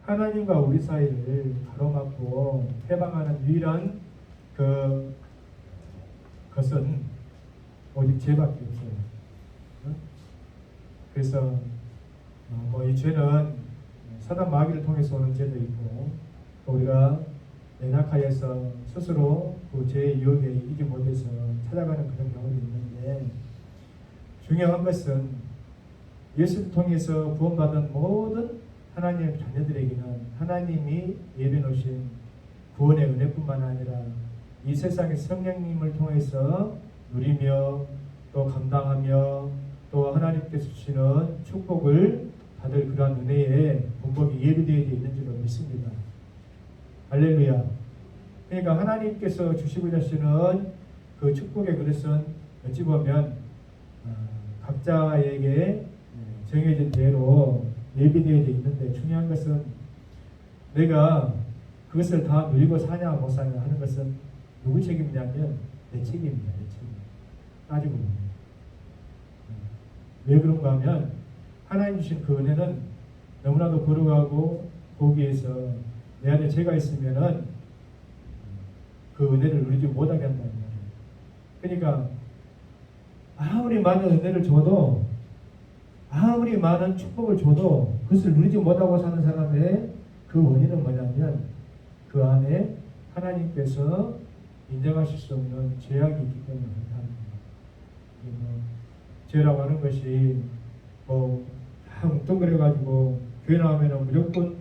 하나님과 우리 사이를 가로막고 해방하는 유일한 것은 오직 죄밖에 없어요. 그래서 이 죄는 사단 마귀를 통해서 오는 죄도 있고, 또 우리가 연약하여서 스스로 그 죄의 유혹에 이기지 못해서 찾아가는 그런 경우도 있는데, 중요한 것은 예수를 통해서 구원받은 모든 하나님의 자녀들에게는 하나님이 예비해 놓으신 구원의 은혜뿐만 아니라 이 세상의 성령님을 통해서 누리며 또 감당하며 또 하나님께서 주시는 축복을 받을 그러한 은혜의 본복이 예비되어 있는 줄로 믿습니다. 할렐루야. 그러니까 하나님께서 주시고자 하시는 그 축복의 그릇은 어찌 보면 각자에게 정해진 대로 예비되어 있는데, 중요한 것은 내가 그것을 다 누리고 사냐 못 사냐 하는 것은 누구 책임이냐면 내 책임이야. 내 책임. 따지고 보면. 왜 그런가 하면 하나님 주신 그 은혜는 너무나도 거룩하고 거기에서 내 안에 죄가 있으면은 그 은혜를 누리지 못하게 한다는 말이에요. 그러니까 아무리 많은 은혜를 줘도, 아무리 많은 축복을 줘도 그것을 누리지 못하고 사는 사람의 그 원인은 뭐냐면 그 안에 하나님께서 인정하실 수 없는 죄악이 있기 때문에 그렇답니다. 죄라고 하는 것이 다 뭉뚱그려가지고 교회 나오면 무조건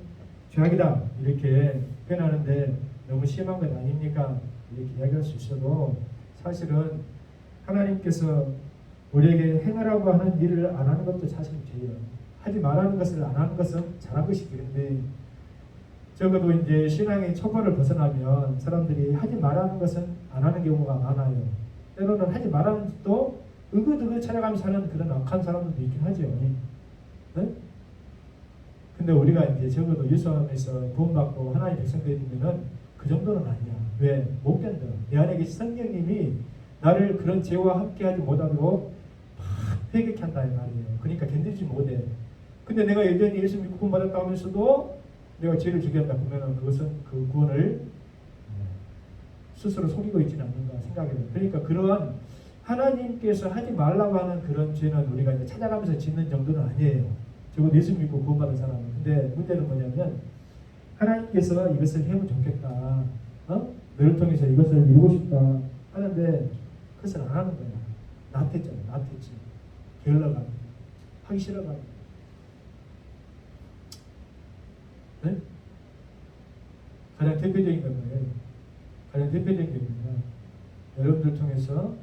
죄악이다 이렇게 표현하는데 너무 심한 것 아닙니까? 이렇게 이야기할 수 있어도 사실은 하나님께서 우리에게 행하라고 하는 일을 안 하는 것도 사실 죄예요. 하지 말라는 것을 안 하는 것은 잘한 것이지. 그런데 적어도 이제 신앙의 초벌을 벗어나면 사람들이 하지 말라는 것은 안 하는 경우가 많아요. 때로는 하지 말라는 것도 의긋의긋 찾아가면서 사는 그런 악한 사람들도 있긴 하죠. 네? 근데 우리가 이제 적어도 예수 안에서 구원받고 하나님의 백성들이 되면은 그 정도는 아니야. 왜? 못 견뎌. 내 안에 계신 성령님이 나를 그런 죄와 함께하지 못하도록 막 회개케 한다 이 말이에요. 그러니까 견디지 못해. 근데 내가 여전히 예수 믿고 구원받았다 하면서도 내가 죄를 지게 한다 그러면 그것은 그 구원을 스스로 속이고 있지는 않는가 생각이 돼요. 그러니까 그러한 하나님께서 하지 말라고 하는 그런 죄는 우리가 이제 찾아가면서 짓는 정도는 아니에요. 적어도 예수 믿고 구원받은 사람은. 근데 문제는 뭐냐면 하나님께서 이것을 해면 좋겠다. 너를 통해서 이것을 이루고 싶다 하는데 그것을 안 하는 거야. 나태잖아. 나태지. 게을러가지고. 하기 싫어가지고. 네? 가장 대표적인 건 뭐예요? 가장 대표적인 게 뭐냐? 여러분들 통해서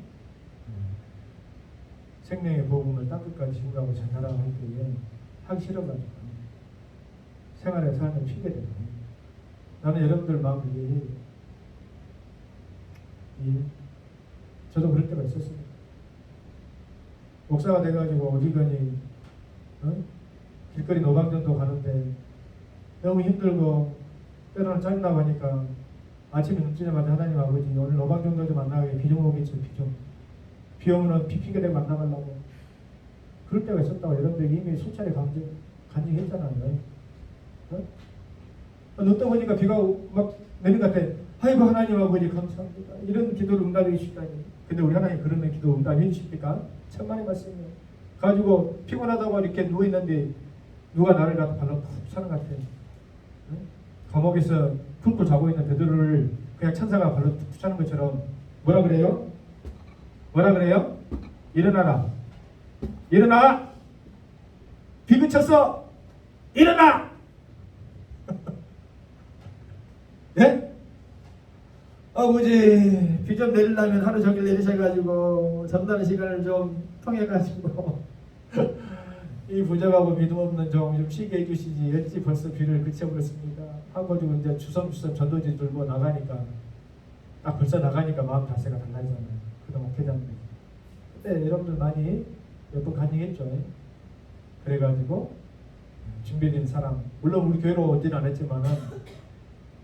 생명의 복음을 땅끝까지 증거하고 전하라고 할 때에 하기 싫어가지고 생활의 삶을 피게 되고, 나는 여러분들 마음을 이해해요. 저도 그럴 때가 있었습니다. 목사가 돼가지고 어디가니 길거리 노방전도 가는데 너무 힘들고 때로는 짜증나고 하니까 아침에 눈 뜨자마자 하나님 아버지 오늘 노방전도 좀 만나게 비 좀 오겠죠. 비 오면 비 핑계대고 만나가려고 그럴 때가 있었다고 여러분들이 이미 수차례 간증했잖아요. 눈 떠보니까 비가 막 내린 것 같아. 아이고 하나님 아버지 감사합니다. 이런 기도를 응답해 주시다니. 근데 우리 하나님 그런 기도 응답해 주십니까? 천만의 말씀이에요. 가지고 피곤하다고 이렇게 누워있는데 누가 나를 갖다 발로 푹 차는 것 같아. 감옥에서 쿵쿵 자고 있는 베드로를 그냥 천사가 발로 푹 차는 것처럼 뭐라 그래요? 뭐라 그래요? 일어나라. 일어나! 비 그쳤어! 일어나! 예? 아버지 비 좀 내리려면 하루 종일 내리셔가지고 잠자는 시간을 좀 통해가지고 이 부족하고 믿음 없는 종 좀 쉬게 해주시지 어찌 벌써 비를 그쳐버렸습니까 하고 이제 주섬주섬 전도지 들고 나가니까 딱 벌써 나가니까 마음 자세가 달라지잖아요. 그동안 회장님 그때 여러분들 많이 몇 번 간증했죠. 그래가지고 준비된 사람, 물론 우리 교회로 오진 않았지만은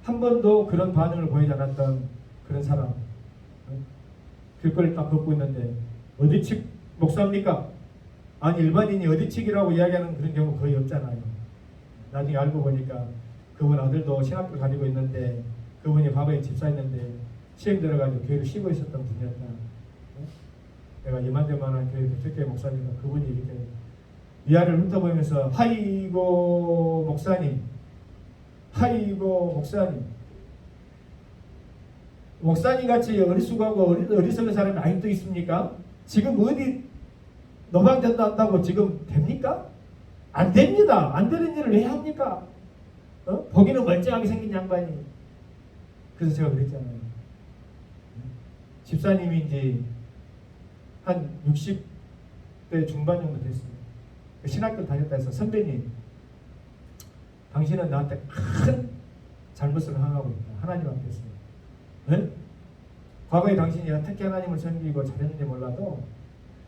한 번도 그런 반응을 보이지 않았던 그런 사람, 길거리를 딱 걷고 있는데 어디 측 목사입니까? 아니 일반인이 어디 측이라고 이야기하는 그런 경우 거의 없잖아요. 나중에 알고 보니까 그분 아들도 신학교 다니고 있는데 그분이 과거에 집사였는데 시험 들어가지고 교회를 쉬고 있었던 분이었다. 내가 이만저만한 교회 대표교회 목사님과 그분이 이렇게 위아래를 훑어보면서 하이고 목사님, 하이고 목사님, 목사님 같이 어리숙하고 어리석은 사람이 아직도 있습니까? 지금 어디 노방전도 한다고 지금 됩니까? 안 됩니다. 안 되는 일을 왜 합니까? 보기는 멀쩡하게 생긴 양반이. 그래서 제가 그랬잖아요. 집사님이 이제 한 60대 중반 정도 됐어요. 신학교 다녔다 해서 선배님, 당신은 나한테 큰 잘못을 행하고 있다. 하나님 앞에서. 네? 과거에 당신이 어떻게 하나님을 섬기고 잘했는지 몰라도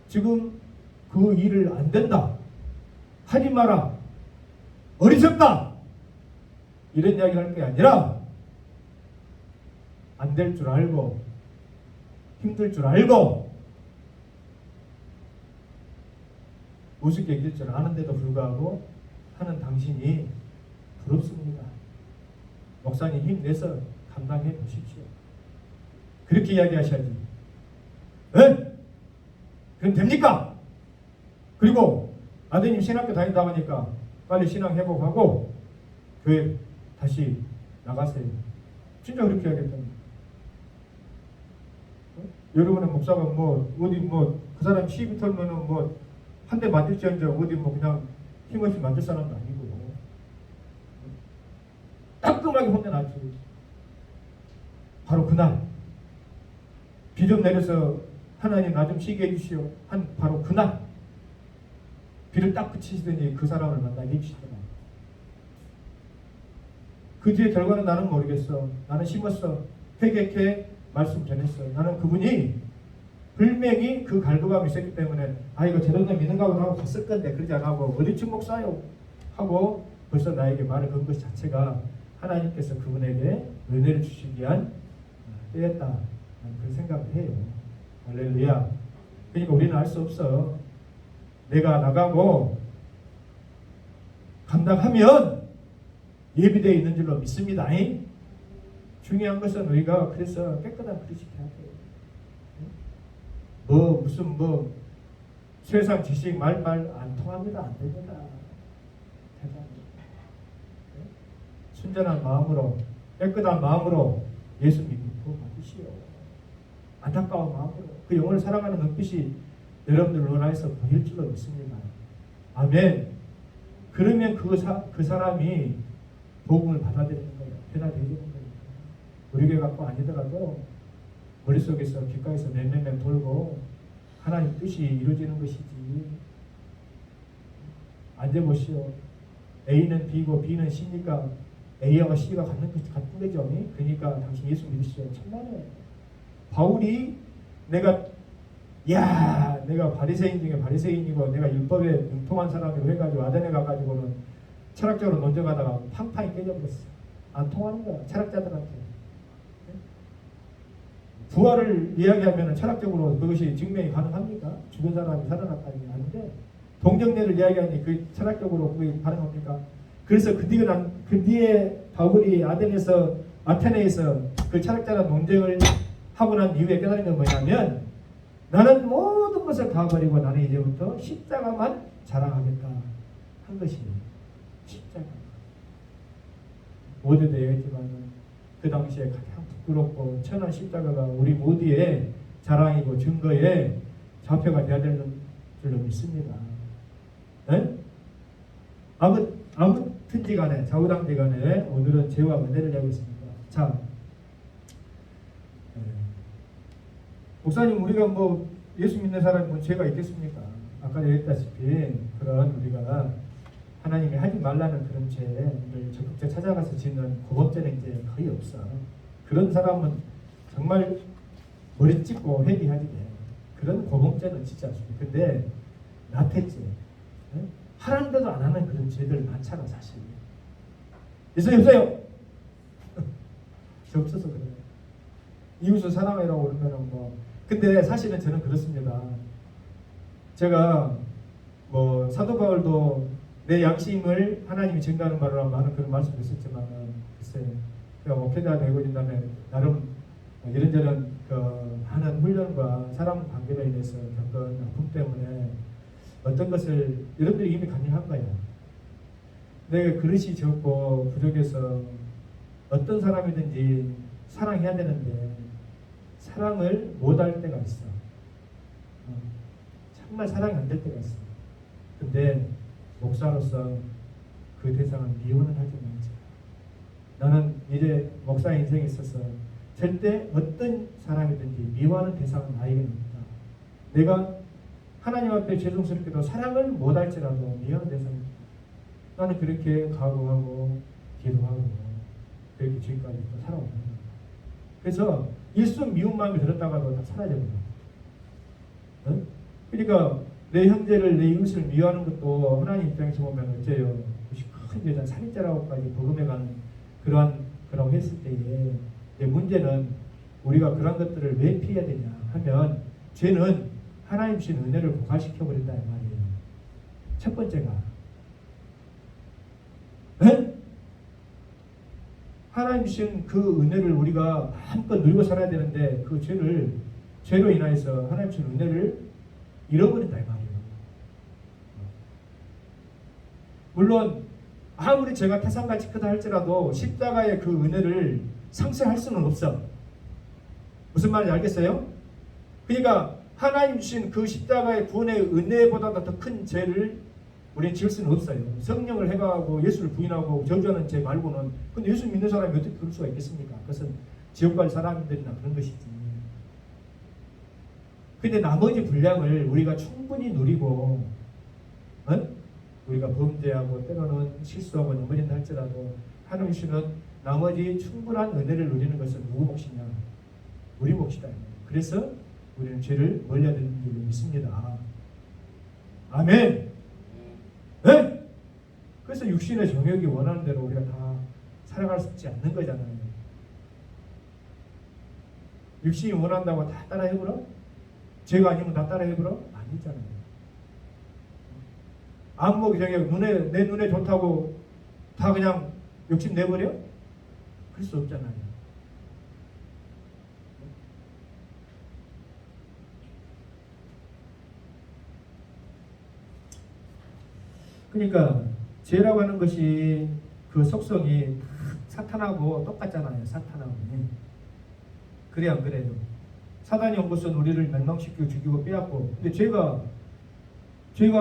지금 그 일을 안 된다. 하지 마라. 어리석다. 이런 이야기를 할 게 아니라 안 될 줄 알고 힘들 줄 알고 우습게 여길 줄 아는데도 불구하고 하는 당신이 부럽습니다. 목사님 힘내서 감당해 보십시오. 그렇게 이야기하셔야지. 네? 그럼 됩니까? 그리고 아드님 신학교 다닌다고 하니까 빨리 신앙 회복하고 교회 다시 나가세요. 진짜 그렇게 해야겠답니다. 여러분의 목사가 뭐 어디 뭐 그 사람 시비 털면은 뭐 한 대 맞을지언정 어디 뭐 그냥 힘없이 맞을 사람도 아니고 따끔하게 혼내놨지. 바로 그날 비 좀 내려서 하나님 나 좀 쉬게 해주시오. 한 바로 그날 비를 딱 그치시더니 그 사람을 만나게 해주시더라. 그 뒤에 결과는 나는 모르겠어. 나는 심었어. 회개케 말씀 전했어. 나는 그분이 분명히 그 갈구감이 있었기 때문에 이거 저런 놈 믿는가 보다 하고 갔을 건데 그러지 안 하고 어디 축목사요 하고 벌써 나에게 말을 건 것 자체가 하나님께서 그분에게 은혜를 주시기 위한 때였다. 그런 생각을 해요. 할렐루야. 그러니까 우리는 알 수 없어. 내가 나가고 감당하면 예비되어 있는 줄로 믿습니다. 중요한 것은 우리가 그래서 깨끗한 그릇이 돼야 돼요. 무슨 세상 지식 말 안 통합니다. 안 됩니다. 순전한 마음으로 깨끗한 마음으로 예수 믿고 받으시오. 안타까운 마음으로 그 영혼을 사랑하는 눈빛이 여러분들 눈안에서 보일 줄로 믿습니다. 아멘. 그러면 그 사람이 복음을 받아들이는 거예요. 변화되는 거예요. 우리 교회 갖고 아니더라도 머릿속에서 귓가에서 맴맴맴 돌고 하나님 뜻이 이루어지는 것이지. 앉아보시오. A는 B고 B는 C니까 A와 C가 같은 거죠. 그러니까 당신 예수 믿으시오. 천만에. 바울이 내가 바리새인 중에 바리새인이고 내가 율법에 융통한 사람이고 해가지고 아덴에 가가지고는 철학적으로 논쟁하다가 팡팡이 깨져버렸어. 안 통하는 거야. 철학자들한테. 부활을 이야기하면 철학적으로 그것이 증명이 가능합니까? 죽은 사람이 살아났다는 게 아닌데 동정례를 이야기하니 그 철학적으로 그게 가능합니까? 그래서 그 뒤에 바울이 아테네에서 그 철학자랑 논쟁을 하고 난 이후에 깨달은 건 뭐냐면 나는 모든 것을 다 버리고 나는 이제부터 십자가만 자랑하겠다 한 것이에요. 십자가. 모두도 얘기했지만 그 당시에 가장 부끄럽고 천한 십자가가 우리 모두의 자랑이고 증거의 좌표가 되어야 되는 줄로 믿습니다. 네? 아무튼지 간에 좌우당지 간에 오늘은 죄와 은혜를 이야기했습니다. 자, 목사님 우리가 예수 믿는 사람이 죄가 있겠습니까? 아까 얘기했다시피 그런 우리가 하나님이 하지 말라는 그런 죄를 적극적으로 찾아가서 짓는 고범죄는 이제 거의 없어. 그런 사람은 정말 머리 찍고 회개하지 돼. 그런 고범죄는 짓지 않습니다. 근데 나태죄, 하는데도 안 하는 그런 죄들 많잖아 사실. 있어요 없어요? 없어서 그래요. 이웃을 사랑해라고 그러면은 근데 사실은 저는 그렇습니다. 제가 사도 바울도 내 양심을 하나님이 증가하는 말로 하는 그런 말씀을 했었지만 글쎄 그러니까 목회자가 되고 있다음에 나름 이런저런 많은 훈련과 사람 관계로 인해서 겪은 아픔 때문에 어떤 것을 여러분들이 이미 간직한 거야. 내가 그릇이 적고 부족해서 어떤 사람이든지 사랑해야 되는데 사랑을 못할 때가 있어. 정말 사랑이 안 될 때가 있어. 근데 목사로서 그 대상은 미워는 하지 말자. 나는 이제 목사 인생에 있어서 절대 어떤 사람이든지 미워하는 대상은 나에게는 없다. 내가 하나님 앞에 죄송스럽게도 사랑을 못할지라도 미워하는 대상이 없다. 나는 그렇게 각오하고 기도하고 그렇게 지금까지 또 살아왔는 거야. 그래서 일순 미운 마음이 들었다가도 다 사라져버려. 응? 그러니까 내 형제를 내 이웃을 미워하는 것도 하나님 입장에서 보면 어째요? 큰 여자 살인죄라고까지 복음해가는 그러라고 했을 때에 문제는 우리가 그런 것들을 왜 피해야 되냐 하면 죄는 하나님 주신 은혜를 고갈시켜 버린다 이 말이에요. 첫 번째가 네? 하나님 주신 그 은혜를 우리가 마음껏 누리고 살아야 되는데 그 죄로 인하여서 하나님 주신 은혜를 잃어버린다 이 말이에요. 물론 아무리 제가 태산같이 크다 할지라도 십자가의 그 은혜를 상쇄할 수는 없어. 무슨 말인지 알겠어요? 그러니까 하나님 주신 그 십자가의 구원의 은혜보다 더 큰 죄를 우리는 지을 수는 없어요. 성령을 해가고 예수를 부인하고 저주하는 죄 말고는. 근데 예수 믿는 사람이 어떻게 그럴 수가 있겠습니까? 그것은 지옥 갈 사람들이나 그런 것이지. 근데 나머지 분량을 우리가 충분히 누리고 우리가 범죄하고 때로는 실수하고 넘어진다 할지라도 하나님 주시는 나머지 충분한 은혜를 누리는 것은 누구 몫이냐? 우리 몫이다. 그래서 우리는 죄를 멀리해야 되는 줄 믿습니다. 아멘. 네? 그래서 육신의 정욕이 원하는 대로 우리가 다 살아갈 수 있지 않는 거잖아요. 육신이 원한다고 다 따라 해보러? 죄가 아니면 다 따라 해보러? 아니잖아요. 안목이 정욕, 내 눈에 좋다고 다 그냥 욕심 내버려? 그럴 수 없잖아요. 그러니까 죄라고 하는 것이 그 속성이 사탄하고 똑같잖아요. 사탄하고. 그래 안 그래요? 사단이 온 것은 우리를 멸망시키고 죽이고 빼앗고, 근데 죄가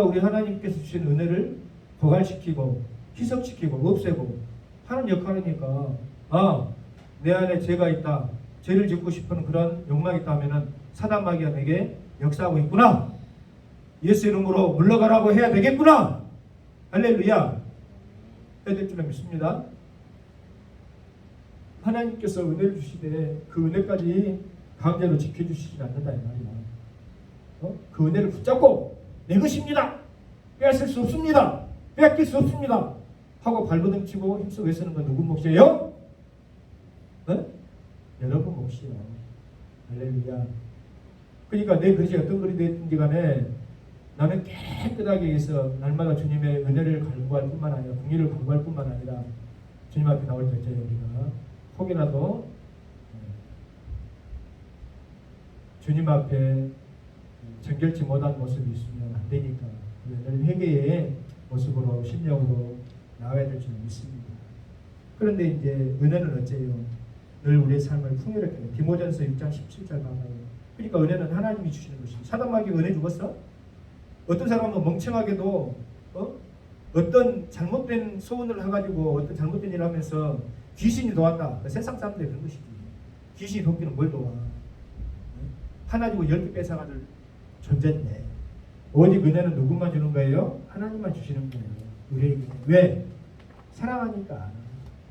우리 하나님께서 주신 은혜를 고갈시키고 희석시키고 없애고 하는 역할이니까 내 안에 죄가 있다, 죄를 짓고 싶은 그런 욕망이 있다면 사단 마귀가 내게 역사하고 있구나, 예수 이름으로 물러가라고 해야 되겠구나, 할렐루야, 해야 될 줄로 믿습니다. 하나님께서 은혜를 주시되 그 은혜까지 강제로 지켜주시지 않는다 이 말이야. 그 은혜를 붙잡고 내 것입니다, 빼앗을 수 없습니다, 빼앗길 수 없습니다 하고 발버둥치고 힘쓰고 애쓰는 건 누구 몫이에요? 여러분 몫이요. 할렐루야. 그러니까 내 그릇이 어떤 그릇이 됐든지 간에 나는 깨끗하게 해서 날마다 주님의 은혜를 간구할 뿐만 아니라 공의를 간구할 뿐만 아니라 주님 앞에 나올 때 우리가 혹이라도 주님 앞에 정결치 못한 모습이 있으면 안 되니까 늘 회개의 모습으로 심령으로 나아가야 될 줄 믿습니다. 그런데 이제 은혜는 어째요? 늘 우리의 삶을 풍요롭게 해. 디모전서 6장 17절 봐봐요. 그러니까 은혜는 하나님이 주시는 것입니다. 사단 마귀가 은혜 주었어? 어떤 사람은 멍청하게도 어떤 잘못된 소원을 해가지고 어떤 잘못된 일을 하면서 귀신이 도왔다. 세상 사람들이 그런 것이지. 귀신이 돕기는 뭘 도와? 하나 주고 10개 뺏어가줄 존재인데 오직 은혜는 누구만 주는 거예요? 하나님만 주시는 거예요. 우리에게. 왜? 사랑하니까.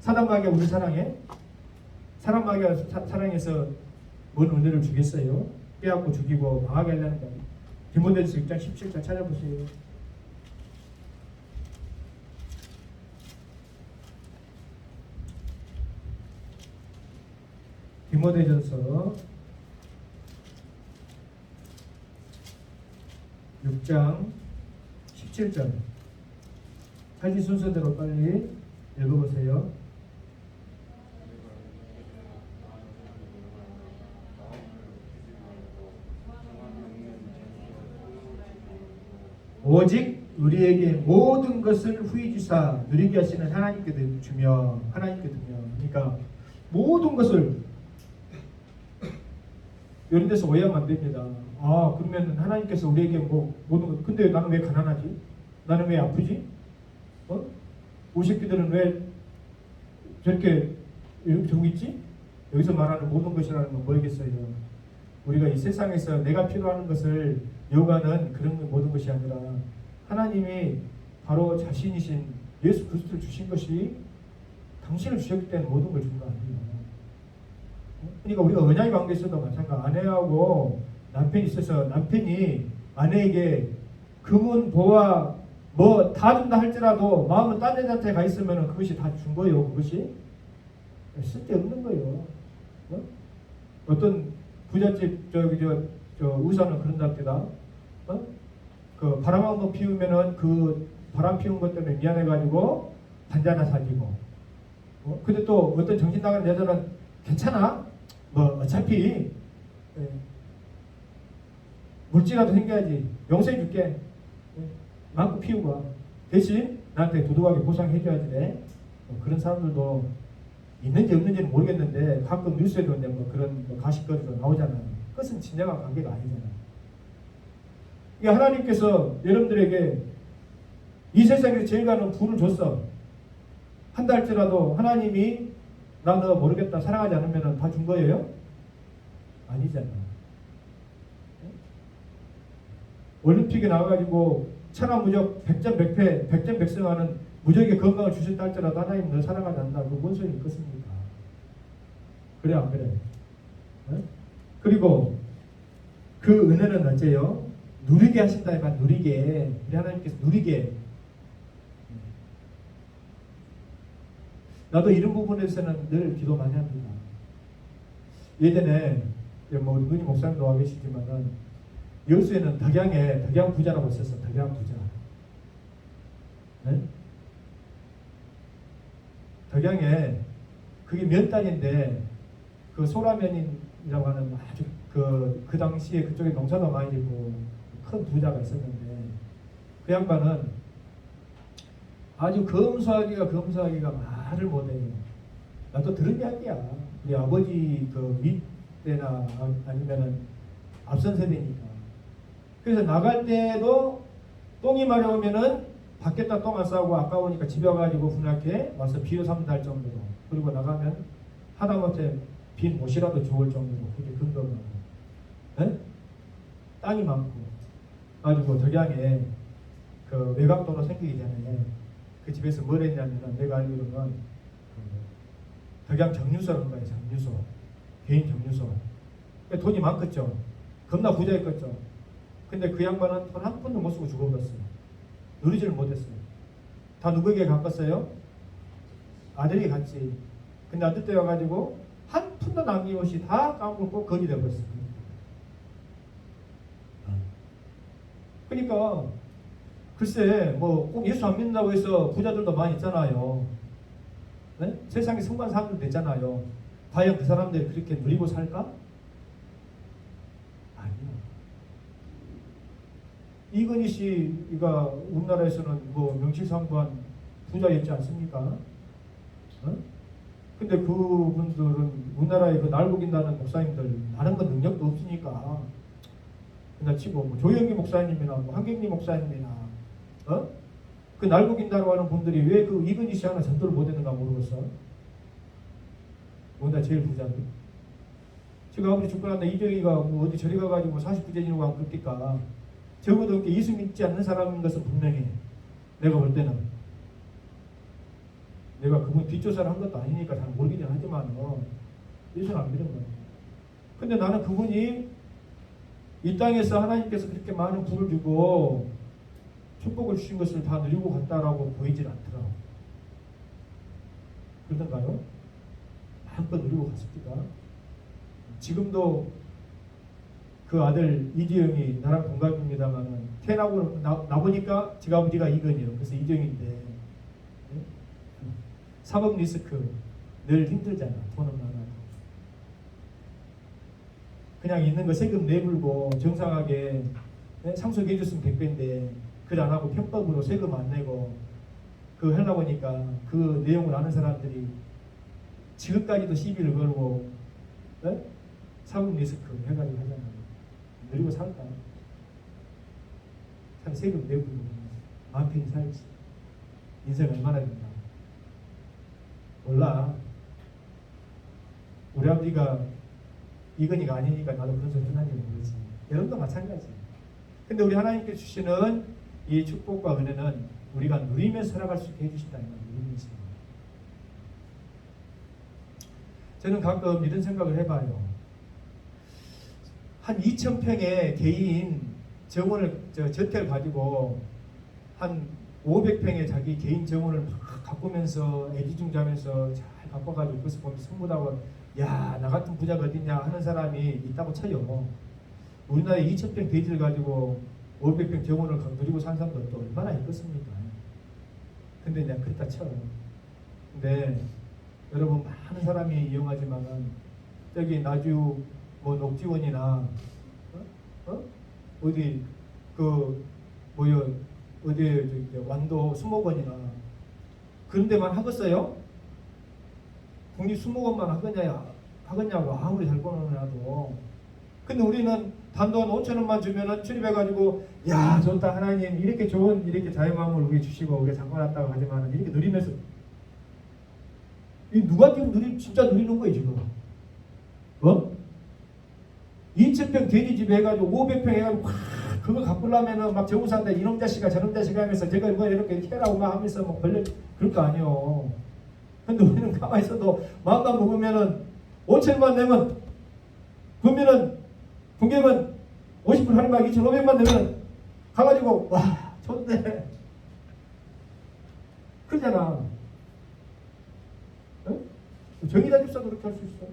사단 마귀가 우리 사랑해? 사단 마귀가 사랑해서 뭔 은혜를 주겠어요? 빼앗고 죽이고 망하게 하려는 거예요. 디모데전서 6장 17절 찾아보세요. 디모데전서 6장 17절. 가지 순서대로 빨리 읽어보세요. 오직 우리에게 모든 것을 후히 주사 누리게 하시는 하나님께 주며 하나님께 두며. 그러니까 모든 것을 이런 데서 오해하면 안 됩니다. 아, 그러면 하나님께서 우리에게 뭐 모든 것, 근데 나는 왜 가난하지? 나는 왜 아프지? 우리 새끼들은 왜 저렇게 저기 있지? 여기서 말하는 모든 것이라는 건 뭐겠어요? 우리가 이 세상에서 내가 필요한 것을 요구하는 그런 모든 것이 아니라 하나님이 바로 자신이신 예수 그리스도를 주신 것이 당신을 주셨기 때문에 모든 걸 준 거 아니에요. 그러니까 우리가 언약의 관계에서도 마찬가지. 아내하고 남편이 있어서 남편이 아내에게 금은 보화 뭐 다 준다 할지라도 마음은 딴 여자한테 가 있으면 그것이 다 준 거예요. 그것이 쓸데없는 거예요. 어떤 부잣집 저 의사는 그런답니다. 그 바람 한번 피우면은 그 바람 피운 것 때문에 미안해가지고 반지 하나 사주고. 근데 또 어떤 정신 나가는 여자는 괜찮아. 뭐 어차피 물질이라도 생겨야지. 용서해 줄게. 마음껏 피우고 대신 나한테 두둑하게 보상해줘야지 돼. 그런 사람들도 있는지 없는지는 모르겠는데 가끔 뉴스에도 뭐 그런 가십거리도 나오잖아요. 그것은 진정한 관계가 아니잖아요. 그러니까 하나님께서 여러분들에게 이 세상에서 제일 가는 부를 줬어. 한다 할지라도 하나님이 나 너 모르겠다 사랑하지 않으면 다 준 거예요? 아니잖아. 올림픽에 나와가지고 천하무적 100점 100패 100점 100승하는 무적의 건강을 주셨다 할지라도 하나님 너 사랑하지 않는다. 그 뭔 소리 있겠습니까? 그래 안 그래? 네? 그리고 그 은혜는 어째요? 누리게 하신다. 약간 누리게. 우리 하나님께서 누리게. 나도 이런 부분에서는 늘 기도 많이 합니다. 예전에 뭐 누님 목사님도 와 계시지만은 여수에는 덕양 부자라고 있었어. 덕양 부자. 네? 덕양에 그게 몇 달인데 그 소라면이라고 하는 아주 그 당시에 그쪽에 농사도 많이 짓고 큰 부자가 있었는데 그 양반은 아주 검소하기가 말을 못해요. 나도 들은 이야기야. 우리 아버지 그 밑때나 아니면은 앞선 세대니까. 그래서 나갈 때도 똥이 마려우면은 밖에다 똥 안 싸고 아까우니까 집에 와가지고 분하게 와서 비료 삼다 할 정도로. 그리고 나가면 하다못해 빈 옷이라도 주울 정도로 그게 근거하고. 네? 땅이 많고. 가지고 덕양에 그 외곽도로 생기기 전에 그 집에서 뭘 했냐면은 내가 알기로는 그 덕양 정유소라는 거예요. 정유소. 개인 정유소. 돈이 많겠죠. 겁나 부자였겠죠. 근데 그 양반은 돈 한 푼도 못 쓰고 죽어버렸어요. 누리지를 못했어요. 다 누구에게 갔겠어요? 아들이 갔지. 근데 아들 때 와가지고 한 푼도 남김없이 다 까먹고 거지 되어버렸어요. 그러니까 글쎄 뭐 꼭 예수 안 믿는다고 해서 부자들도 많이 있잖아요. 네? 세상에 성공한 사람들 되잖아요. 과연 그 사람들이 그렇게 누리고 살까? 아니요. 이건희 씨가 우리나라에서는 뭐 명실상부한 부자였지 않습니까? 어? 근데 그분들은 우리나라에 그 날고긴다는 목사님들 다른 건 능력도 없으니까 그냥 치고 뭐 조영기 목사님이나 뭐 한경리 목사님이나 그 날고긴다고 하는 분들이 왜 그 이건희 씨 하나 전도를 못했는가 모르겠어. 우리나라 제일 부자들. 지금 아버지 죽고 난다 이정희가 뭐 어디 저리 가가지고 49제니라고 하면 그렇겠까. 적어도 예수 믿지 않는 사람인 것은 분명해. 내가 볼 때는. 내가 그분 뒷조사를 한 것도 아니니까 잘 모르긴 하지만 예수는 안 믿은 거야. 근데 나는 그분이 이 땅에서 하나님께서 그렇게 많은 부를 주고 축복을 주신 것을 다 누리고 갔다라고 보이질 않더라고. 그러던가요? 마음껏 누리고 갔습니다. 지금도 그 아들 이지영이 나랑 동갑입니다만은 태어나고 나보니까 지가 아버지가 이건이에요. 그래서 이정인데 사법 리스크 늘 힘들잖아. 돈은 많아도. 그냥 있는 거 세금 내불고 정상하게 상속해 줬으면 100배인데 그걸 안 하고 편법으로 세금 안 내고 그거 하려고 하니까 그 내용을 아는 사람들이 지금까지도 시비를 걸고 사법 리스크 해가지고 하잖아. 누리고 살까? 참 세금 내고 마음 편히 살지. 인생 얼마나 된다. 몰라. 우리 아버지가 이건희가 아니니까 나도 그런 소리 하는지 모르지. 여러분도 마찬가지. 근데 우리 하나님께서 주시는 이 축복과 은혜는 우리가 누리면서 살아갈 수 있게 해주신다는 걸 누리면서. 저는 가끔 이런 생각을 해봐요. 한 2,000평의 개인 정원을 저택을 가지고 한 500평의 자기 개인 정원을 막 가꾸면서 애지중지하면서 잘 가꿔가지고 그것을 보면 성부다고 야, 나 같은 부자가 어딨냐 하는 사람이 있다고 쳐요. 우리나라에 2,000평 대지를 가지고 500평 정원을 누리고 사는 사람도 또 얼마나 있겠습니까? 근데 그냥 그렇다 쳐. 근데 여러분 많은 사람이 이용하지만은 저기 나주 뭐 녹지원이나 어디 그 뭐요 어디 완도 수목원이나 그런 데만 하겠어요? 국립수목원만 하겠냐고 아무리 잘 보느냐도. 근데 우리는 단돈 5,000원만 주면은 출입해가지고 야 좋다 하나님 이렇게 좋은 이렇게 자유마음을 우리 주시고 우리가 잠궈놨다고 하지만은 이렇게 누리면서 이 누가 지금 진짜 누리는 거예요 지금? 2,000평 돼지집에 해가지고 500평 해가지고 그거 갖고려면은 막 정우사한테 이놈 자식아 저놈 자식아 하면서 제가 이거 이렇게 해라고 막 하면서 막 벌려 그럴 거 아니에요. 근데 우리는 가만히 있어도 마음만 먹으면은 5,000만 내면 그러면은 분개면 50% 할인막 2,500만 내면 가가지고 와 좋네 그러잖아. 정의다 집사도 그렇게 할 수 있어.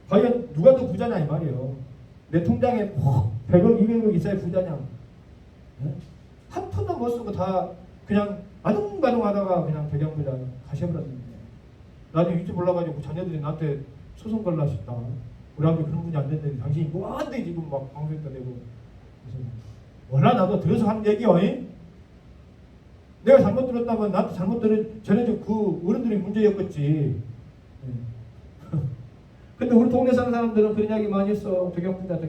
과연 누가 더 부자냐 이 말이에요. 내 통장에 100억 200억 있어야 부자냐. 한 푼도 못 쓰고 다 그냥 아둥바둥 하다가 그냥 배경부자 가셔버렸는데 나중에 유튜브 올라가지고 자녀들이 나한테 소송 걸라 싶다. 우리 아버지 그런 분이 안 됐는데 당신이 뭐한데 지금 막 방송에다 내고. 몰라 나도 들어서 하는 얘기요. 내가 잘못 들었다면 나도 잘못 전해준 그 어른들이 문제였겠지. 근데 우리 동네 사는 사람들은 그런 이야기 많이 했어. 덕영부자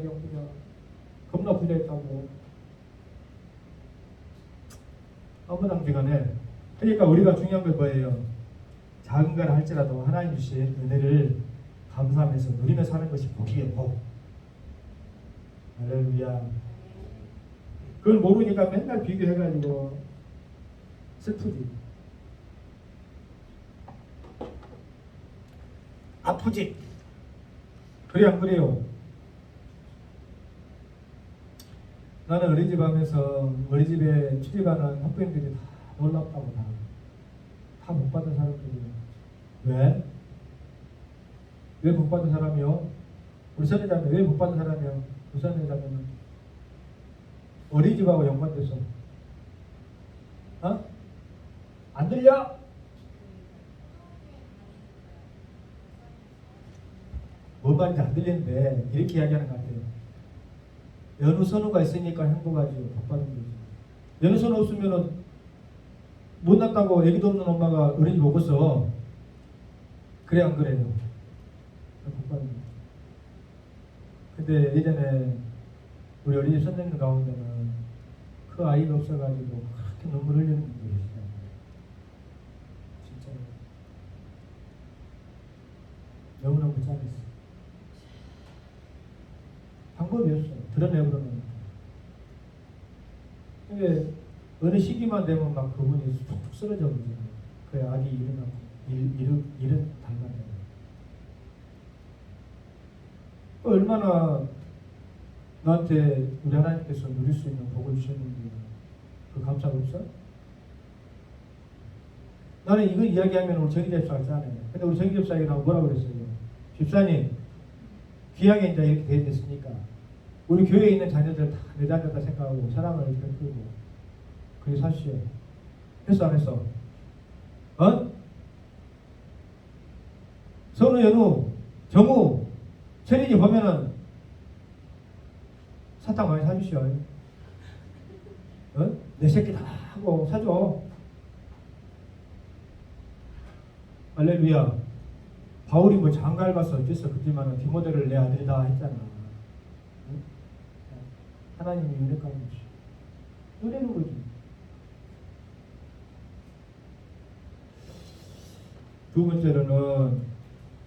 겁나 부자였다고. 아무당지간에 그러니까 우리가 중요한 건 뭐예요? 작은 걸 할지라도 하나님 주신 은혜를 감사하면서 누리며 사는 것이 복이에요. 복. 할렐루야. 그걸 모르니까 맨날 비교해가지고 슬프지. 아프지. 그래 안 그래요? 나는 어린이집 하면서 어린이집에 출입하는 학부형들이 다 놀랍다고 다 못 받은 사람들이에요. 왜? 왜 못 받은 사람이요? 우리 선회자매 왜 못 받은 사람이요? 우리 선회자매는 어린이집하고 연관돼서 안 들려? 뭔 말인지 안 들리는데 이렇게 이야기하는 것 같아요. 연우 선우가 있으니까 행복하지 못 받은 거지. 연우 선우 없으면은 못났다고 애기도 없는 엄마가 어린이집 오겠어. 그래 안 그래요? 못 받은 거지. 근데 예전에 우리 어린이집 선생님 가운데는 그 아이가 없어가지고 그렇게 눈물 흘리는 분들이 계시잖아요. 진짜로 너무너무 짠했어. 방법이 없어. 드러내버리는. 근데 어느 시기만 되면 막 그분이 툭툭 쓰러져 버리잖아요. 그 악이 일어나고 일은 닮아요. 얼마나 나한테 우리 하나님께서 누릴 수 있는 복을 주셨는지 그 감사가 없어? 나는 이거 이야기하면 우리 정희 집사 하잖아요. 근데 우리 정희 집사에게 나고 뭐라고 그랬어요? 집사님 귀하게 이제 이렇게 되어 됐으니까 우리 교회에 있는 자녀들 다 내 자녀다 생각하고 사랑을 베풀고 그렇게 사시오. 했어 안 했어? 선우, 연우, 정우, 철인이 보면은 사탕 많이 사주시오. 어? 내 새끼 다 하고 사줘. 할렐루야. 바울이 뭐 장가를 가서 어째서 그때만은 디모데를 내 아들이다 했잖아. 응? 하나님이 은혜가는 거지. 은혜는 거지. 두 번째로는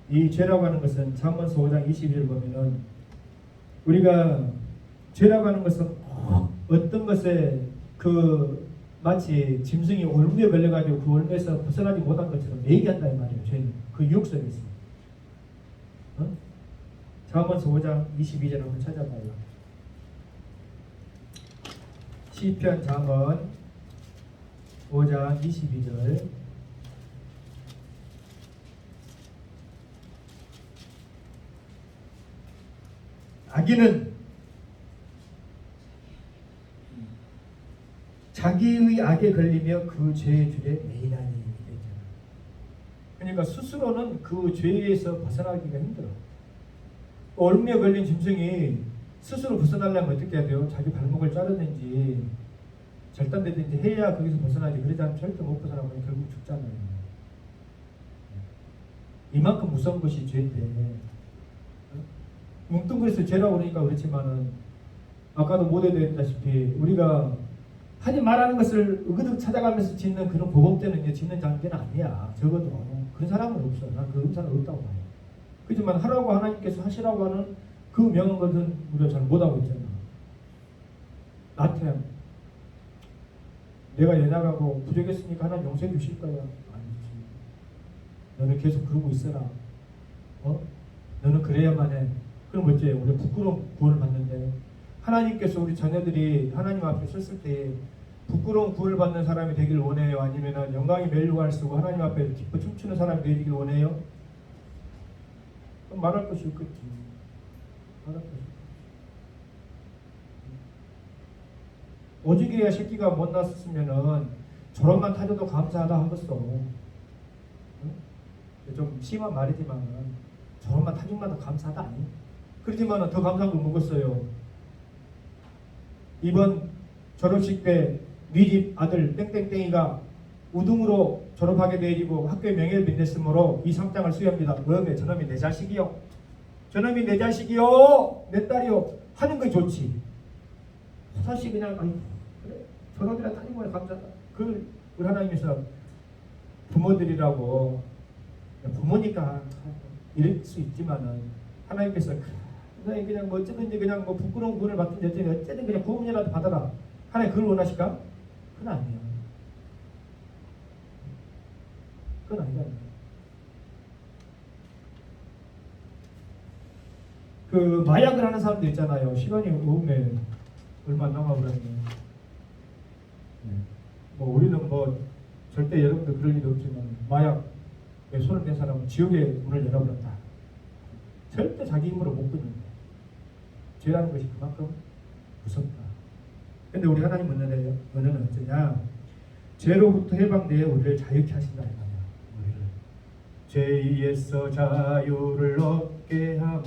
이 죄라고 하는 것은 잠언서 5장 22절 보면은 우리가 죄라고 하는 것은 어떤 것에 그 마치 짐승이 올무에 걸려가지고 그 올무에서 벗어나지 못한 것처럼 매이한다 이 말이에요. 죄는 그 유혹 속에서. 어? 잠언서 5장 22절 한번 찾아봐요. 시편 잠언 5장 22절. 악인은 자기의 악에 걸리며 그 죄의 줄에 매이나니. 그러니까 스스로는 그 죄에서 벗어나기가 힘들어. 얼음에 걸린 짐승이 스스로 벗어나려면 어떻게 해야 돼요? 자기 발목을 자르든지 절단되든지 해야 거기서 벗어나지. 그러지 않으면 절대 못 벗어나면 결국 죽잖아요. 이만큼 무서운 것이 죄인데 뭉뚱그려서 죄라고 그러니까 그렇지만은 아까도 모델되었다시피 우리가 하지 말하는 것을 의그득 찾아가면서 짓는 그런 보범죄는 이제 짓는 장계는 아니야. 적어도 그런 사람은 없어. 난 그런 사람 없다고 봐요. 그렇지만 하라고 하나님께서 하시라고 하는 그 명한 것은 우리가 잘 못하고 있잖아. 나태함. 내가 연약하고 부족했으니까 하나님 용서해 주실 거야. 아니지. 너는 계속 그러고 있어라. 너는 그래야만 해. 그럼 어째? 우리가 부끄러운 구원을 받는데 하나님께서 우리 자녀들이 하나님 앞에 섰을 때 부끄러운 구원을 받는 사람이 되길 원해요? 아니면 영광이 멜로갈 쓰고 하나님 앞에 기뻐 춤추는 사람이 되길 원해요? 그럼 말할 것이 없겠지. 말할 것이 없겠지. 오죽이야 새끼가 못 났으면은 저런만 타줘도 감사하다 하겠어. 응? 좀 심한 말이지만 저런만 타준마다 감사하다 아니? 그렇지만 더 감사한 걸 먹었어요. 이번 졸업식 때 네 집 아들 땡땡땡이가 우등으로 졸업하게 되어지고 학교에 명예를 빚냈으므로 이 상장을 수여합니다. 왜? 저놈이 내 자식이요. 저놈이 내 자식이요. 내 딸이요. 하는 게 좋지. 사실 그냥 아니 그래 저놈이랑 타니까 감사하다. 그 우리 하나님께서 부모들이라고 부모니까 이럴 수 있지만은 하나님께서 그냥 뭐 어쩌든지 그냥 뭐 부끄러운 구원을 받든지 어쨌든 그냥 구원이라도 받아라. 하나님 그걸 원하실까? 그건 아니에요. 그건 아니잖아요. 그 마약을 하는 사람들 있잖아요. 시간이 오면 얼마 안 남아버렸네. 뭐 우리는 뭐 절대 여러분들 그럴 일이 없지만 마약에 손을 댄 사람은 지옥의 문을 열어버렸다. 절대 자기 힘으로 못 끊는다. 죄라는 것이 그만큼 무섭다. 근데 우리 하나님 은혜는 어쩌냐? 죄로부터 해방되어 우리를 자유케 하신다 이 말이야. 우리를 죄에서 자유를 얻게 함은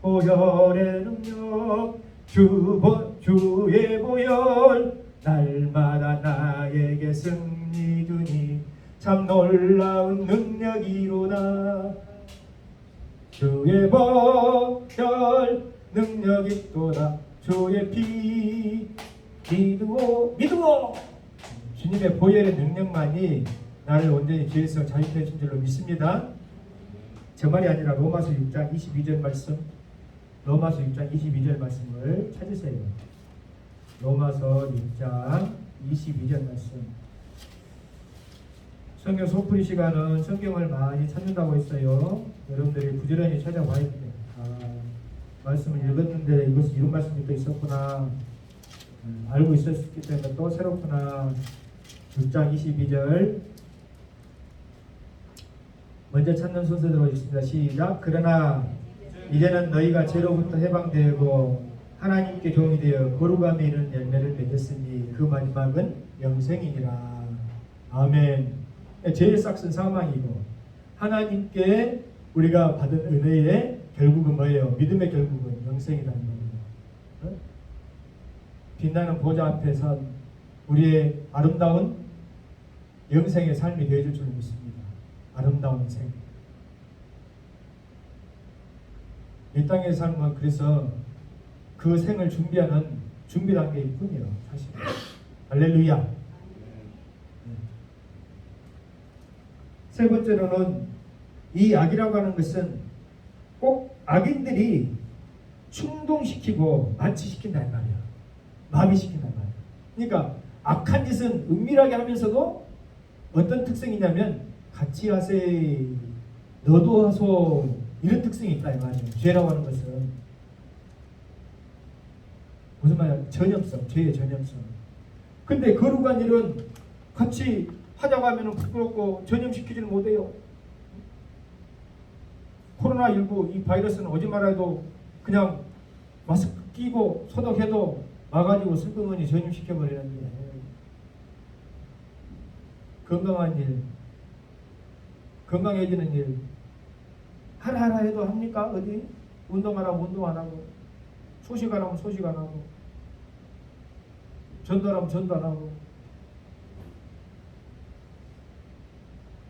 보혈의 능력 주의 보혈 날마다 나에게 승리 주니 참 놀라운 능력이로다. 주의 보혈 능력 있도다. 주의 피 믿으오 주님의 보혈의 능력만이 나를 온전히 죄에서 자유케 해준 줄로 믿습니다. 저 말이 아니라 로마서 6장 22절 말씀, 로마서 6장 22절 말씀을 찾으세요. 로마서 6장 22절 말씀. 성경 소풀이 시간은 성경을 많이 찾는다고 했어요. 여러분들이 부지런히 찾아봐야 돼요. 말씀을 읽었는데 이것이 이런 말씀이 또 있었구나. 알고 있었기 때문에 또 새롭구나. 6장 22절 먼저 찾는 순서대로 있습니다. 시작. 그러나 이제는 너희가 죄로부터 해방되고 하나님께 종이 되어 거룩함에 이르는 열매를 맺었으니 그 마지막은 영생이니라. 아멘. 죄의 싹은 사망이고 하나님께 우리가 받은 은혜의 결국은 뭐예요? 믿음의 결국은 영생이라는 거예요. 어? 빛나는 보좌 앞에 선 우리의 아름다운 영생의 삶이 되어줄 줄 믿습니다. 아름다운 생. 이 땅의 삶은 그래서 그 생을 준비하는 준비 단계일 뿐이에요. 사실. 할렐루야. 세 번째로는 이 악이라고 하는 것은 꼭 악인들이 충동시키고 만취시킨단 말이야. 마비시킨단 말이야. 그러니까 악한 짓은 은밀하게 하면서도 어떤 특성이냐면 같이 하세, 너도 하소, 이런 특성이 있다 이 말이에요. 죄라고 하는 것은 무슨 말이야? 전염성, 죄의 전염성. 근데 거룩한 일은 같이 하자고 하면 부끄럽고 전염시키지는 못해요. 코로나19 이 바이러스는 오지 말아도 그냥 마스크 끼고 소독해도 와가지고 슬그머니 전염시켜버리는데, 건강한 일, 건강해지는 일 하라 해도 합니까? 어디? 운동하라면 운동 안 하고, 소식하라면 소식 안 하고, 전도하라면 전도 안 하고.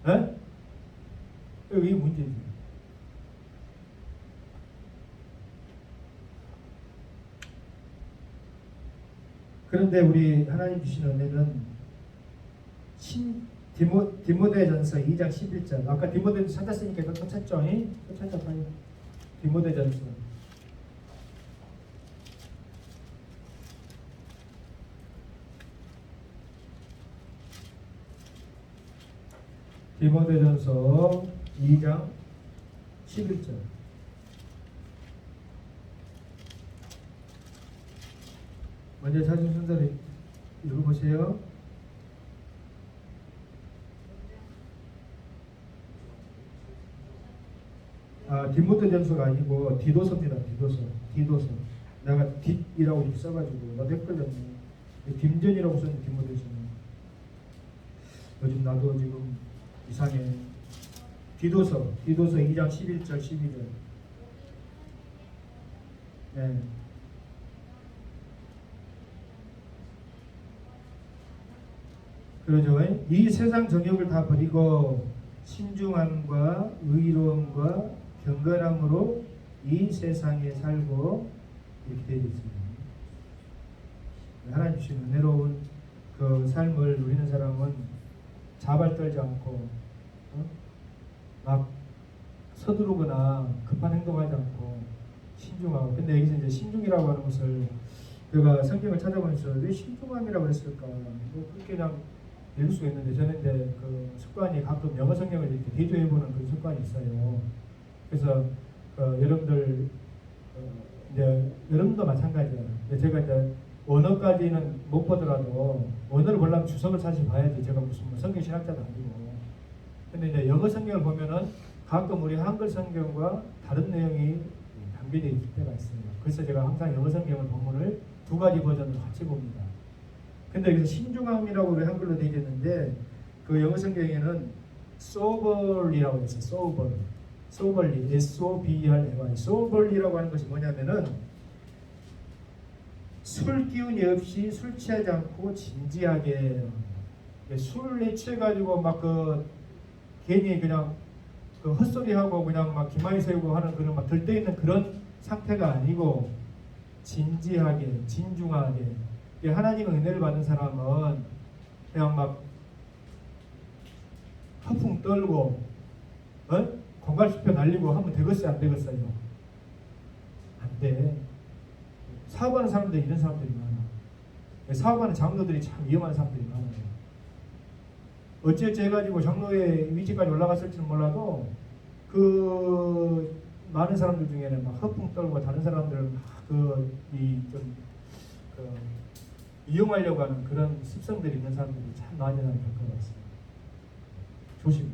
에? 이게 문제지. 그런데 우리 하나님 주신 은혜는 디모데전서 2장 11절. 아까 디모데전서 찾았으니까 이거 또 찾죠? 또 찾아봐요. 디모데전서. 디모데전서 2장 11절. 먼저 찾은 순서를 읽어보세요. 디모데전서가 아니고 디도서입니다. 디도서. 내가 뒷이라고 이렇게 써가지고 나도 헷갈렸네. 딤전이라고 써는 디모데전서. 요즘 나도 지금 이상해. 디도서 2장 11절 12절. 네. 그러죠. 이 세상 정욕을 다 버리고 신중함과 의로움과 경건함으로 이 세상에 살고 이렇게 되어 있습니다. 하나님 주신 은혜로운 그 삶을 누리는 사람은 자발 떨지 않고 막 서두르거나 급한 행동하지 않고 신중하고. 근데 여기서 이제 신중이라고 하는 것을 제가 성경을 찾아보면서 왜 신중함이라고 했을까? 뭐 그렇게 그냥 읽을 수가 있는데, 저는 이제 그 습관이 가끔 영어 성경을 이렇게 대조해보는 그런 습관이 있어요. 그래서 여러분들 이제 여러분도 마찬가지예요. 제가 이제 언어까지는 못 보더라도 언어를 보려면 주석을 사실 봐야지. 제가 무슨 뭐 성경 신학자도 아니고. 근데 이제 영어 성경을 보면은 가끔 우리 한글 성경과 다른 내용이 담겨져 있을 때가 있어요. 그래서 제가 항상 영어 성경을 본문을 두 가지 버전으로 같이 봅니다. 근데 여기서 신중함이라고 왜 한글로 되어 있는데, 그 영어 성경에는 soberly라고 했어요. soberly, S-O-B-E-R-L-Y. soberly라고 하는 것이 뭐냐면은 술 기운이 없이 술 취하지 않고 진지하게, 술에 취해가지고 막 괜히 그냥 헛소리하고 그냥 막 기마이 세우고 하는 그런 막 들떠있는 그런 상태가 아니고 진지하게, 진중하게. 하나님의 은혜를 받는 사람은 그냥 막 허풍 떨고 공갈수표 날리고 하면 되겠어요? 안 되겠어요? 안 돼. 사업하는 사람들이 이런 사람들이 많아. 사업하는 장로들이 참 위험한 사람들이 많아요. 어찌어찌 해가지고 장로의 위치까지 올라갔을지는 몰라도 그 많은 사람들 중에는 막 허풍 떨고 다른 사람들을 이용하려고 하는 그런 습성들이 있는 사람들이 참 많이 겪어봤어요. 조심해.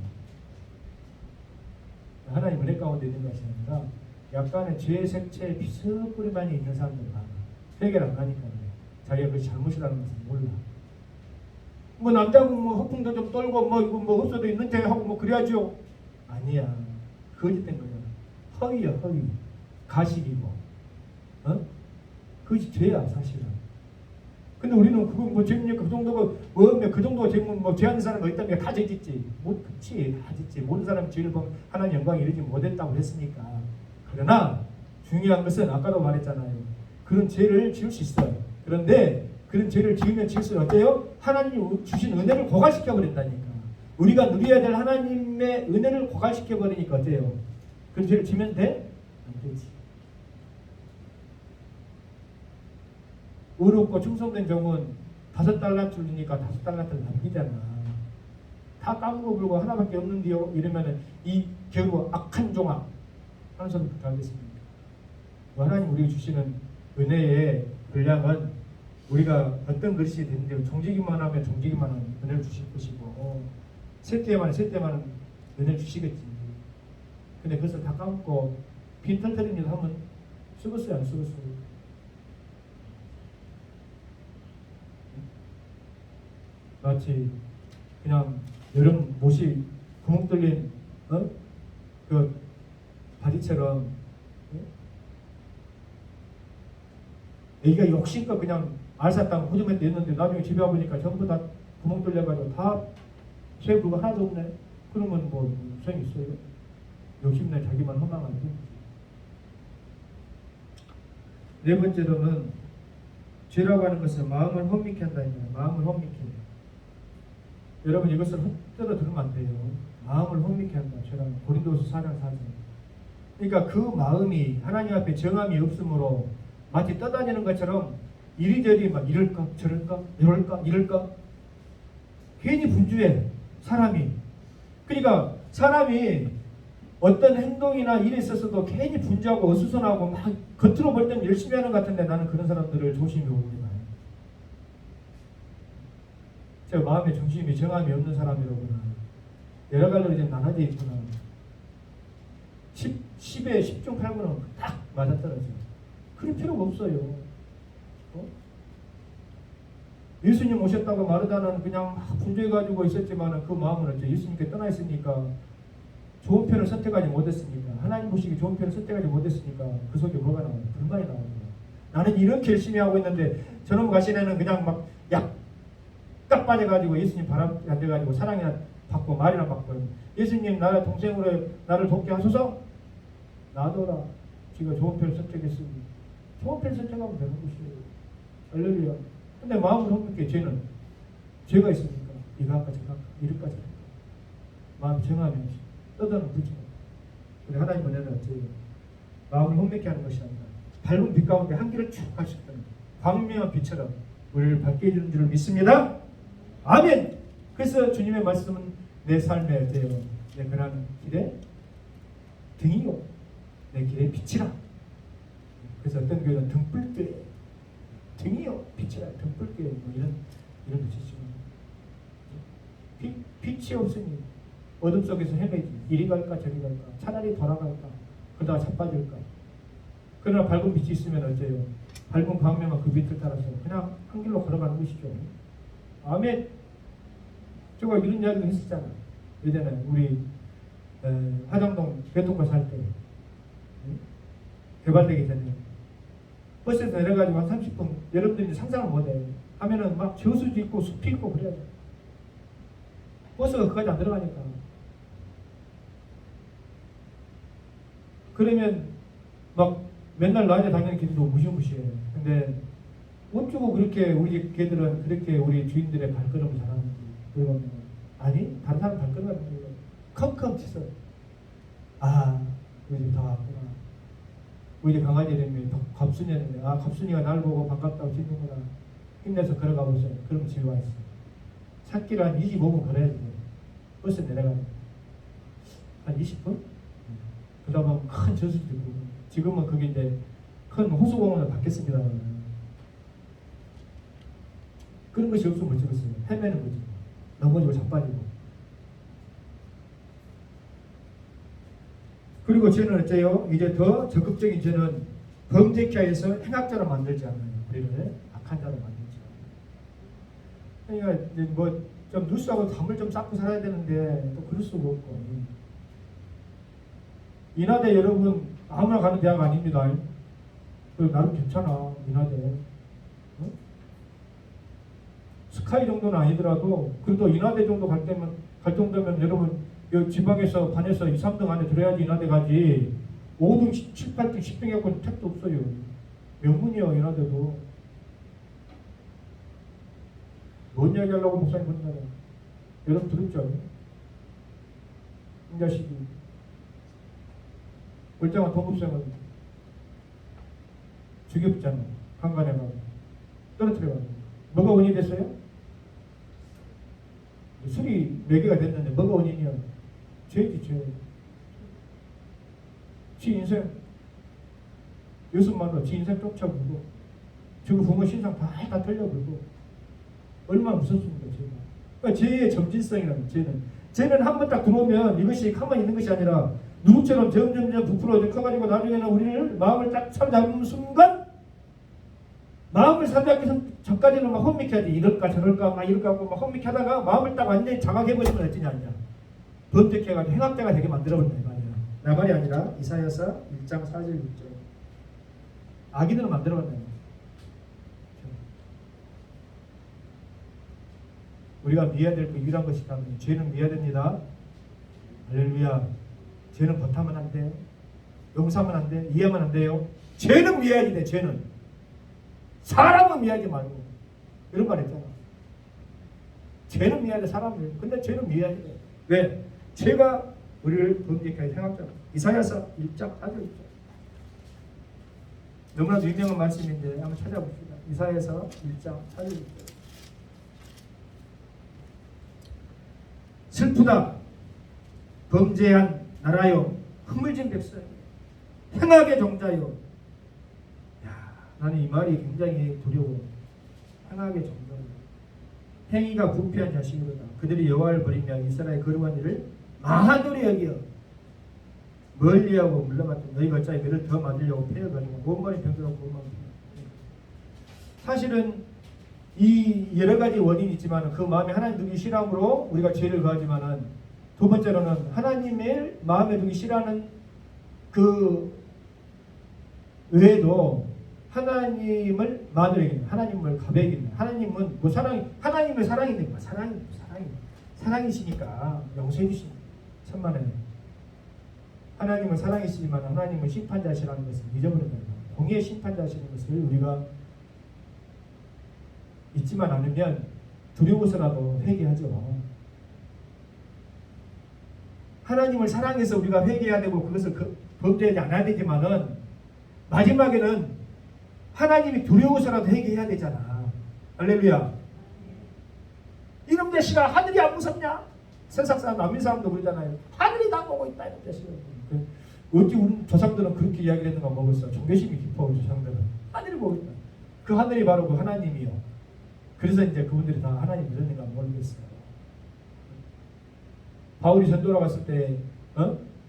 하나님 은혜 가운데 있는 것이 아니라 약간의 죄의 색채에 비스뿌리만이 있는 사람들이 많아. 회개를 안 하니까 자기가 그것이 잘못이라는 것을 몰라. 뭐 남자고 뭐 허풍도 좀 떨고 뭐 이거 뭐 흡수도 있는데 하고 뭐 그래야죠. 아니야. 거짓된 거예요. 허위야, 허위. 가식이고. 그것이 죄야, 사실은. 근데 우리는 그거 뭐 죄입니까? 그 정도가, 그 정도가 죄면 뭐 죄하는 사람이 어디 있다면 다 죄짓지. 못, 그치, 다 짓지. 모든 사람이 죄를 보면 하나님 영광에 이르지 못했다고 했으니까. 그러나, 중요한 것은 아까도 말했잖아요. 그런 죄를 지을 수 있어요. 그런데, 그런 죄를 지으면 지을수록 어때요? 하나님이 주신 은혜를 고갈시켜 버린다니까. 우리가 누려야 될 하나님의 은혜를 고갈시켜 버리니까 어때요? 그런 죄를 지면 돼? 안 되지. 의롭고 충성된 종은 5달란트니까 5달란트를 남기잖아. 다 까먹어 불고 하나밖에 없는데요. 이러면은 이 겨루 악한 종아 하는 소리 부터 하겠습니까? 하나님 우리가 주시는 은혜의 분량은 우리가 어떤 그릇이 되는데 종지기만 하면 종지기만 하면 은혜를 주실 것이고 셋째만 은혜를 주시겠지. 근데 그것을 다 까먹고 빈털터리면서 하면 쓰겠어요, 안 쓰겠어요? 마치 그냥 여름 못이 구멍 뚫린 그 바지처럼 애기가 욕심껏 그냥 알쌌다고 호주머니에 냈는데 나중에 집에 와보니까 전부 다 구멍 뚫려가지고 다 새부가 하나도 없네. 그러면 뭐 소용이 있어요? 욕심내 자기만 허망하지. 네 번째로는 죄라고 하는 것은 마음을 혼미케 한다니까요. 마음을 혼미케. 여러분 이것을 헛되어 들으면 안 돼요. 마음을 혼미케 한다. 죄라는 고린도서 4장 4절. 그러니까 그 마음이 하나님 앞에 정함이 없으므로 마치 떠다니는 것처럼 이리저리 막 이럴까 저럴까 이럴까 괜히 분주해 사람이. 그러니까 사람이 어떤 행동이나 일에 있어서도 괜히 분주하고 어수선하고 막 겉으로 볼 때는 열심히 하는 것 같은데 나는 그런 사람들을 조심히 봅니다. 제가 마음의 중심이 정함이 없는 사람이로구나. 여러 갈래로 좀 나눠져 있구나. 10에 10중 8구는 딱 맞아떨어져요. 그럴 필요가 없어요. 예수님 오셨다고 마르다는 그냥 막 분주해가지고 있었지만 그 마음은 어째 예수님께 떠나 있으니까 좋은 편을 선택하지 못했으니까 하나님 보시기 좋은 편을 선택하지 못했으니까 그 속에 뭐가 나와요? 불만이 나와요. 나는 이렇게 열심히 하고 있는데 저놈 가시네는 그냥 막 딱 빠져가지고 예수님 바람 안 돼가지고 사랑이나 받고 말이나 받고 예수님 나의 동생으로 나를 돕게 하소서. 놔둬라. 지가 좋은 편을 선택했으니 좋은 편을 선택하면 되는 것이에요. 할렐루야. 근데 마음을 혼미케 죄는 죄가 있으니까 이가 아까 저가 아까 이럴까 저럴까 마음 정함이 없이 떠드는 거죠. 근데 하나님 은혜는 어째요? 마음을 혼미케 하는 것이 아니라 밝은 빛 가운데 한길을 쭉 가셨던 광명한 빛처럼 우리를 밝게 해주는 줄 믿습니다. 아멘. 그래서 주님의 말씀은 내 삶에 어때요? 내 그런 길에 등이요 내 길에 빛이라. 그래서 어떤 교회는 등불교회 등이요 빛이라 등불교회 뭐 이런 뜻이죠. 빛이 없으니 어둠 속에서 헤매지. 이리 갈까 저리 갈까 차라리 돌아갈까 그러다가 자빠질까. 그러나 밝은 빛이 있으면 어째요? 밝은 광명과 그 빛을 따라서 그냥 한 길로 걸어가는 것이죠. 아멘. 제가 이런 이야기도 했었잖아. 예전에 우리 화정동 교통과 살 때 개발되기 전에 버스에서 내려가지고 한 30분 여러분들이 상상을 못해. 하면은 막 저수지 있고 숲이 있고 그래야 돼. 버스가 그까지 안 들어가니까. 그러면 막 맨날 낮에 다니는 길도 무시무시해. 근데 어쩌고 그렇게 우리 개들은 그렇게 우리 주인들의 발걸음을 잘하는지 그러면 아니 다른 사람 발걸음을 컴컴 치서 우리 집 다 왔구나. 우리 집 강아지 이름이 갑순이었는데 갑순이가 날 보고 반갑다고 짖는구나. 힘내서 걸어가 보세요. 그럼 집에 와 있어. 산길 한 25분 걸어야 돼. 버스 내려가면 한 20분? 그 다음에 큰 저수지도 있고 지금은 그게 이제 큰 호수공원으로 바뀌었습니다. 그런 것이 없으면 어쩌겠어요. 헤매는 거지. 넘어지고 자빠지고. 그리고 저는 어째요? 이제 더 적극적인 저는 범죄케 해서 행악자로 만들지 않아요. 우리를 악한 자로 만들지 않아요. 그러니까 이제 뭐 좀 누수하고 담을 좀 쌓고 살아야 되는데 또 그럴 수가 없고 인하대 여러분 아무나 가는 대학 아닙니다. 나름 괜찮아 인하대. 응? 스카이 정도는 아니더라도 그래도 인하대 정도 갈 정도면 여러분 이 지방에서 반에서 2, 3등 안에 들어야지 인하대 가지. 5등, 7, 8등, 10등 해갖고 택도 없어요. 명문이요 인하대도. 뭔 이야기 하려고 목사님 그런 거야. 여러분 들었죠? 이 자식이 멀쩡한 동급생을 죽여붙잖아. 한간에 가고 떨어뜨려가지고. 뭐가 원인이 됐어요? 술이 4개가 됐는데 뭐가 원인이야? 죄지 죄. 지 인생 여섯만으로 지 인생 쫓아보고 지금 부모 신상 다 털려버리고 얼마나 무섭습니까 죄가. 그러니까 죄의 점진성이라는 죄는 한 번 딱 들어오면 이것이 가만히 있는 것이 아니라 누구처럼 점점 부풀어져 커가지고 나중에는 우리를 마음을 딱 사로잡는 순간 마음을 사로잡기 전까지는 막 혼미해야지. 이럴까 저럴까 막 이럴까 하고 막 혼미해 하다가 마음을 딱 완전히 장악해버리면 어쩌냐 하냐. 범죄해가지고 행악자가 되게 만들어버린다 이 말이야. 나 말이 아니라 이사야서 1장 4절 6절. 악인으로 만들어버린다. 우리가 미워야 될 거 유일한 것이 있다면 죄는 미워야 됩니다. 할렐루야. 죄는 버타면 안 돼. 용서하면 안 돼. 이해하면 안 돼요. 죄는 미워야지 돼. 죄는. 사람은 미워하지 말고. 이런 말 했잖아. 죄는 미워야 돼. 사람을. 근데 죄는 미워야지 돼. 왜? 죄가 우리를 범죄케 생각잖아. 이사야서 1장 4절 6절. 너무나도 유명한 말씀인데 한번 찾아봅시다. 이사야서 1장 4절 6절. 슬프다. 범죄한 나라요. 허물진 백성. 행악의 종자요. 야, 나는 이 말이 굉장히 두려워. 행악의 종자요. 행위가 부패한 자식이로다. 그들이 여호와를 버리며 이스라엘 거룩한 일을 마하도리 여기어 멀리하고 물러갔던 너희가 어찌하여 그를 더 맞으려고 패여가지고 몸만이 병들었고 몸만 사실은 이 여러 가지 원인이 있지만 그 마음에 하나님 두기 싫어함으로 우리가 죄를 거하지만은 두 번째로는 하나님의 마음에 두기 싫어하는 그 외에도 하나님을 마늘에게 하나님을 가베에게 하나님은 뭐 하나님의 사랑인데 사랑이시니까 용서해 주십니다. 천만에 하나님은 사랑이시지만 하나님은 심판자시라는 것을 잊어버린다. 공의의 심판자시라는 것을 우리가 잊지만 않으면 두려워서라도 회개하죠. 하나님을 사랑해서 우리가 회개해야 되고 그것을 범죄하지 않아야 되지만은 마지막에는 하나님이 두려워서라도 회개해야 되잖아. 할렐루야. 이놈 자식아 하늘이 안 무섭냐? 세상 사람 남인 사람도 그러잖아요. 하늘이 다 보고 있다 이놈 자식아. 어찌 우리 조상들은 그렇게 이야기를 했는가 모르겠어. 종교심이 깊어 조상들은. 하늘이 보고 있다. 그 하늘이 바로 그 하나님이요. 그래서 이제 그분들이 다 하나님 믿었는가 모르겠어요. 바울이 전도로 갔을 때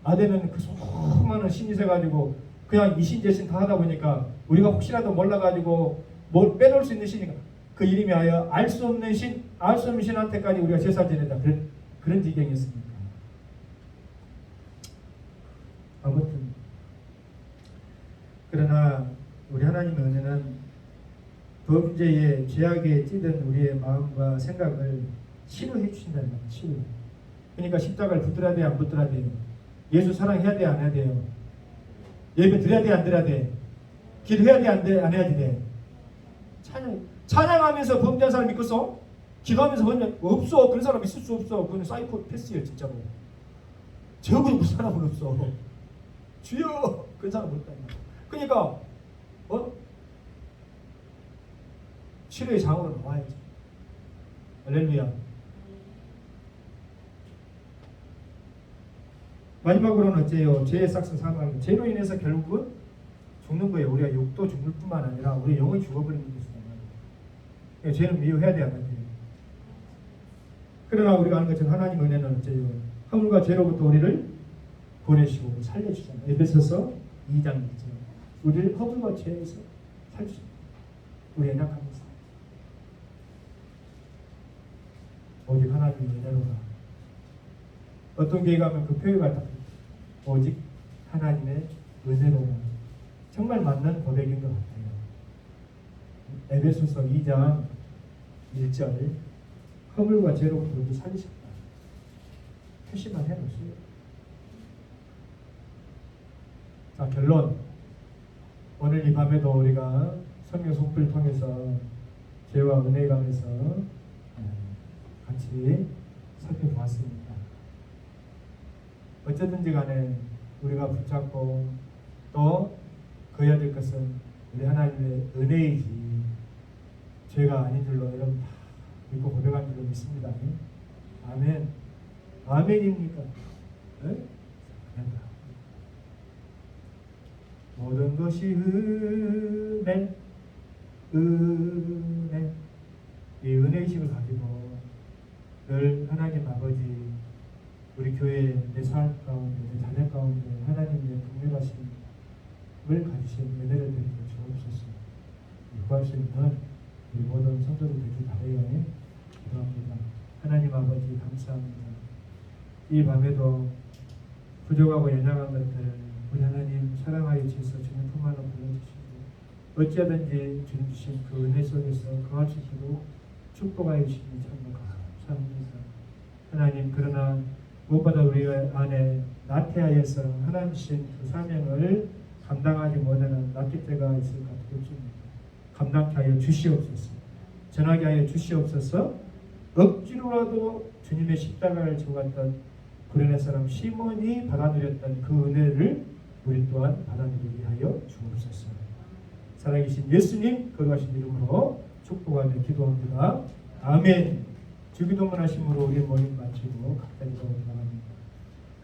아덴은 그 수많은 신이 세가지고 그냥 이신제신 다 하다 보니까 우리가 혹시라도 몰라가지고 뭘 빼놓을 수 있는 신이니까 그 이름이 하여 알 수 없는 신한테까지 우리가 제사를 지낸다. 그런 지경이었습니다. 아무튼 그러나 우리 하나님의 은혜는 범죄에 죄악에 찌든 우리의 마음과 생각을 치료해 주신다는 거예요. 치료. 그러니까 십자가를 붙들어야 돼, 안 붙들어야 돼요? 예수 사랑해야 돼, 안 해야 돼요? 예배 드려야 돼, 안 드려야 돼? 기도해야 돼, 안 해야 돼? 찬양하면서 범죄한 사람 믿겠어? 기도하면서 범죄 없어. 그런 사람 있을 수 없어. 그건 사이코패스예요, 진짜로. 저거 그 사람은 없어. 주여, 그런 사람 없다. 그러니까 치료의 장으로 나와야지. 할렐루야. 마지막으로는 어째요? 죄의 싹슨 사망. 죄로 인해서 결국은 죽는 거예요. 우리가 육도 죽을 뿐만 아니라 우리 영혼이 죽어버리는 것이다. 죄는 미워해야 돼, 안 돼요? 그러나 우리가 아는 것처럼 하나님의 은혜는 어째요? 허물과 죄로부터 우리를 보내시고 살려주잖아요. 에베소서 2장 2절. 우리를 허물과 죄에서 살려주십니다. 우리 연약합니다. 오직 하나님의 은혜로다. 어떤 교회 가면 그 표현이 같다. 오직 하나님의 은혜로라. 정말 맞는 고백인 것 같아요. 에베소서 2장 1절 허물과 죄로부터 살리셨다. 표시만 해놓으세요. 자, 결론. 오늘 이 밤에도 우리가 성경 속불을 통해서 죄와 은혜에 관해서 같이 살펴보았습니다. 어쨌든지 간에 우리가 붙잡고 또 그어야 될 것은 우리 하나님의 은혜이지 죄가 아닌 줄로 여러분 다 믿고 고백한 줄로 믿습니다. 아멘. 아멘입니까? 네? 모든 것이 은혜, 은혜. 이 은혜의식을 가지고 늘 하나님 아버지 우리 교회 내 삶 가운데 내 자녀 가운데 하나님의 긍휼하심을 가지신 은혜를 드리고 주옵소서. 구할 수 있는 우리 모든 성도들 되길 바라요. 기도합니다. 하나님 아버지 감사합니다. 이 밤에도 부족하고 연약한 것들 우리 하나님 사랑하여 주셔서 주님 품 안으로 불러주시고 어찌하든지 주님 주신 그 은혜 속에서 거할 수 있도록 축복하여 주시니 참 감사합니다. 하나님 그러나 무엇보다 우리 안에 나태하여서 하나님 주신 그 사명을 감당하지 못하는 나태죄가 있을 것 같습니다. 감당케 하여 주시옵소서. 전하게 하여 주시옵소서. 억지로라도 주님의 십자가를 지고갔던 구레네 사람 시몬이 받아들였던 그 은혜를 우리 또한 받아들이게 하여 주옵소서. 살아계신 예수님 거룩하신 이름으로 축복하며 기도합니다. 아멘. 주기도문 하심으로 우리 모임 마치고 각자 기도하기 바랍니다.